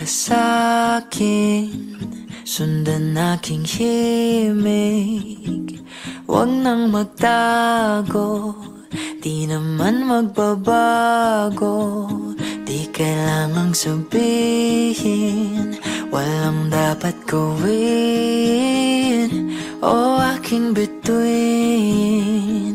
ka sa'kin, sundan aking himig. Huwag nang magtago, di naman magbabago. Di kailangang sabihin, walang dapat gawin. O aking bituin,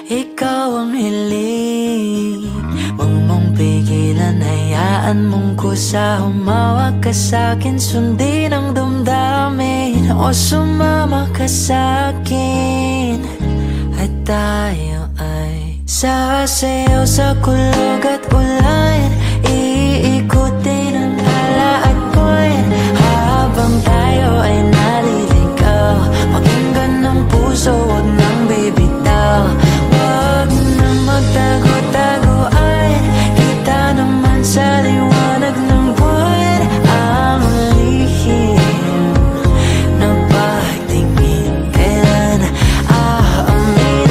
ikaw ang hiling. Huwag mong pigilan, hayaan mong kusa. Humawak ka sa'kin, sundin ang damdamin. O sumama ka sa'kin, at tayo ay sasayaw sa kulog at ulan. Iikutin ang ala at buwan, habang tayo ay naliligaw. Pakinggan ng puso, huwag nang bibitaw. Huwag nang magtago-taguan, kita naman sa liwanag ng buwan. Ang lihim na pagtingin, kailan aaminin?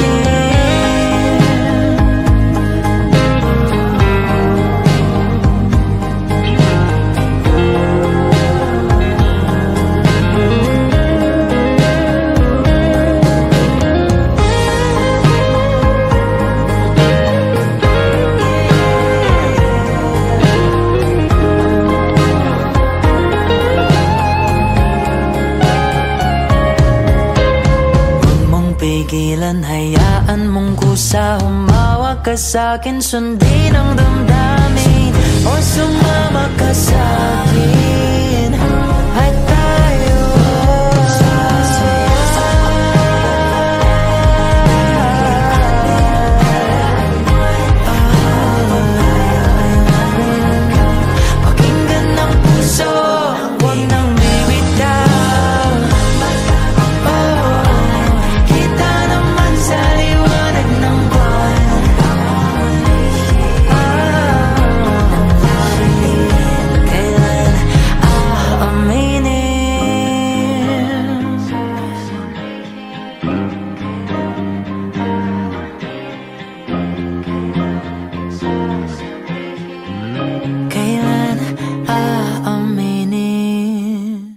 Pigilan, hayaan mong kusa. Humawak ka sa'kin, sundin ang damdamin. O sumama ka sa'kin, at